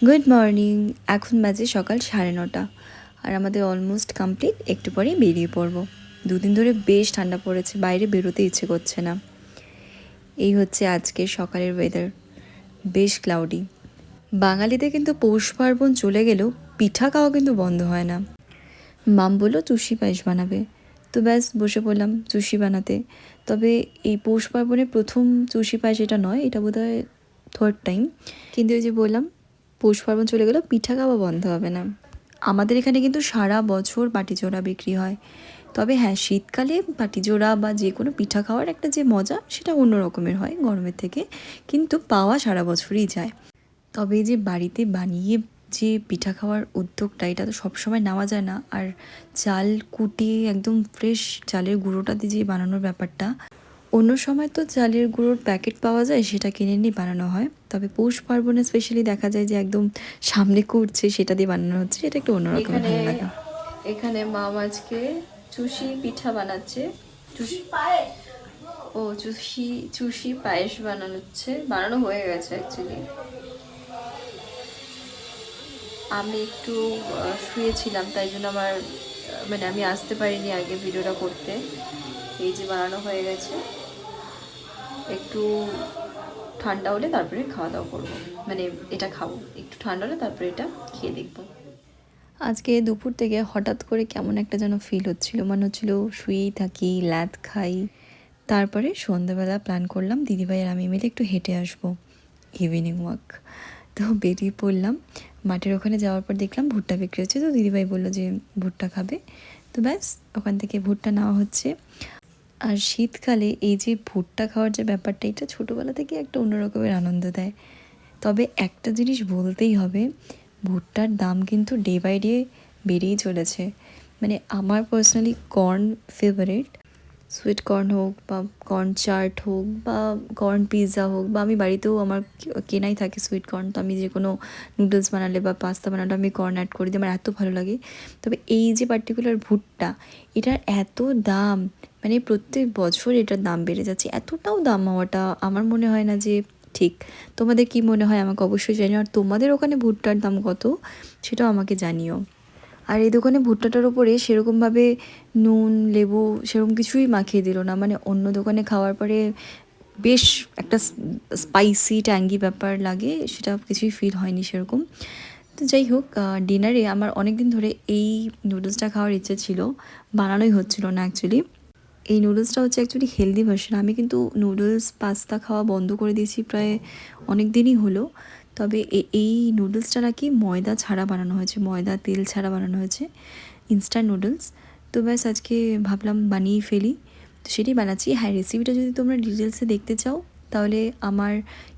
Good morning. এখন বাজে সকাল 9:30 আর আমাদের অলমোস্ট কমপ্লিট। একটু পরেই বেরিয়ে পড়বো। দুদিন ধরে বেশ ঠান্ডা পড়েছে, বাইরে বেরোতে ইচ্ছে করছে না। এই হচ্ছে আজকের সকালের ওয়েদার, বেশ ক্লাউডি। বাঙালিতে কিন্তু পৌষ পার্বণ চলে গেলেও পিঠা খাওয়া কিন্তু বন্ধ হয় না। মাম বললো চুষি পায়েস বানাবে, তো ব্যাস বসে পড়লাম চুষি বানাতে। তবে এই পৌষ পার্বণের প্রথম চুষি পায়েস এটা নয়, এটা বোধহয় থার্ড টাইম। কিন্তু ওই যে বললাম, পৌষ পার্বণ চলে গেলেও পিঠা খাওয়া বন্ধ হবে না। আমাদের এখানে কিন্তু সারা বছর বাটিচোরা বিক্রি হয়। তবে হ্যাঁ, শীতকালে বাটিচোরা বা যে কোনো পিঠা খাওয়ার একটা যে মজা, সেটা অন্য রকমের হয় গরমের থেকে, কিন্তু পাওয়া সারা বছরই যায়। তবে যে বাড়িতে বানিয়ে যে পিঠা খাওয়ার উদ্যোগটা, এটা তো সবসময় নেওয়া যায় না। আর চাল কুটিয়ে একদম ফ্রেশ চালের গুঁড়োটা দিয়ে যে বানানোর ব্যাপারটা, অন্য সময় তো চালের গুঁড়োর প্যাকেট পাওয়া যায়, সেটা কিনে নিয়ে বানানো হয়। তবে পৌষ পার্বণে স্পেশালি দেখা যায় যে একদম সামনে করছে, সেটা দিয়ে বানানো হচ্ছে, সেটা একটু অন্যরকম ভালো লাগে। এখানে মা আজকে চুষি পিঠা বানাচ্ছে। চুষি চুষি পায়েস বানানো হয়ে গেছে অ্যাকচুয়ালি। আমি একটু শুয়েছিলাম, তাই জন্য আমার মানে আমি আসতে পারিনি আগে ভিডিওটা করতে। এই যে বানানো হয়ে গেছে, একটু ঠান্ডা হলে তারপরে খাওয়া দাওয়া করবো, মানে এটা খাবো। একটু ঠান্ডা হলে তারপরে এটা খেয়ে দেখবো। আজকে দুপুর থেকে হঠাৎ করে কেমন একটা যেন ফিল হচ্ছিল, মনে হচ্ছিল শুয়েই থাকি, ল্যাদ খাই। তারপরে সন্ধ্যাবেলা প্ল্যান করলাম দিদিভাই আর আমি মিলে একটু হেঁটে আসবো, ইভিনিং ওয়াক। তো বেরিয়ে পড়লাম। মাঠের ওখানে যাওয়ার পর দেখলাম ভুট্টা বিক্রি হচ্ছে, তো দিদিভাই বললো যে ভুট্টা খাবে। তো ব্যাস ওখান থেকে ভুট্টা নেওয়া হচ্ছে। আর শীতকালে এই যে ভুট্টা খাওয়ার যে ব্যাপারটা, এটা ছোটোবেলা থেকে একটা অন্যরকমের আনন্দ দেয়। তবে একটা জিনিস বলতেই হবে, ভুট্টার দাম কিন্তু ডে বাই ডে বেড়েই চলেছে। মানে আমার personally corn favourite. Sweet corn হোক বা কর্ন চাট হোক বা কর্ন পিৎজা হোক, বা আমি বাড়িতেও আমার কেনাই থাকে সুইট কর্ন, তো আমি যে কোনো নুডলস বানালে বা পাস্তা বানালে আমি কর্ন অ্যাড করে দিই, আমার এত ভালো লাগে। তবে এই যে পার্টিকুলার ভুট্টা, এটার এত দাম, মানে প্রত্যেক বছর এটার দাম বেড়ে যাচ্ছে। এতটাও দাম হওয়াটা আমার মনে হয় না যে ঠিক। তোমাদের কি মনে হয় আমাকে অবশ্যই জানিও। আর তোমাদের ওখানে ভুট্টার দাম কত, সেটাও আমাকে জানিও। আর এই দোকানে ভুট্টাটার ওপরে সেরকমভাবে নুন লেবু সেরকম কিছুই মাখিয়ে দিল না। মানে অন্য দোকানে খাওয়ার পরে বেশ একটা স্পাইসি ট্যাঙ্গি ব্যাপার লাগে, সেটা কিছুই ফিল হয়নি সেরকম। তো যাই হোক, ডিনারে আমার অনেক দিন ধরে এই নুডলসটা খাওয়ার ইচ্ছে ছিল, বানানোই হচ্ছিল না অ্যাকচুয়ালি। এই নুডলসটা হচ্ছে অ্যাকচুয়ালি হেলদি ভার্সন। আমি কিন্তু নুডলস পাস্তা খাওয়া বন্ধ করে দিয়েছি প্রায় অনেক দিনই হলো। তবে এই নুডলসটা নাকি ময়দা ছাড়া বানানো হয়েছে, ময়দা তেল ছাড়া বানানো হয়েছে, ইনস্ট্যান্ট নুডলস। তো ব্যাস আজকে ভাবলাম বানিয়েই ফেলি, তো সেটাই বানাচ্ছি। হ্যাঁ, রেসিপিটা যদি তোমরা ডিটেলসে দেখতে চাও, তাহলে আমার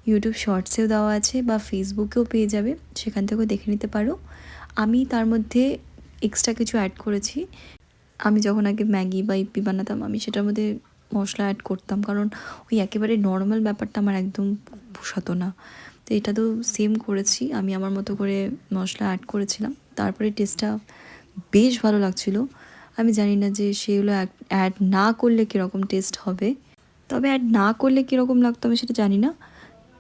ইউটিউব শর্টসেও দেওয়া আছে বা ফেসবুকেও পেয়ে যাবে, সেখান থেকেও দেখে নিতে পারো। আমি তার মধ্যে এক্সট্রা কিছু অ্যাড করেছি। আমি যখন আগে ম্যাগি বা ইপ্পি বানাতাম, আমি সেটার মধ্যে মশলা অ্যাড করতাম, কারণ ওই একেবারে নর্মাল ব্যাপারটা আমার একদম পোষাতো না। তো এটা তো সেম করেছি, আমি আমার মতো করে মশলা অ্যাড করেছিলাম, তারপরে টেস্টটা বেশ ভালো লাগছিলো। আমি জানি না যে সেগুলো অ্যাড না করলে কীরকম টেস্ট হবে, তবে অ্যাড না করলে কীরকম লাগতো আমি সেটা জানি না।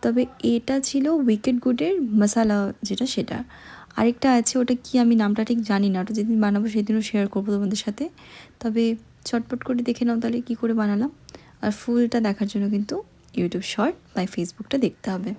তবে এটা ছিল উইকেট গুডের মশালা, যেটা সেটা। আরেকটা আছে, ওটা কি আমি নামটা ঠিক জানি না, ওটা যেদিন বানাবো সেদিনও শেয়ার করবো তোমাদের সাথে। তবে চটপট করে দেখে নাও তাহলে কী করে বানালাম। আর ফুলটা দেখার জন্য কিন্তু ইউটিউব শর্ট বা ফেসবুকটা দেখতে হবে।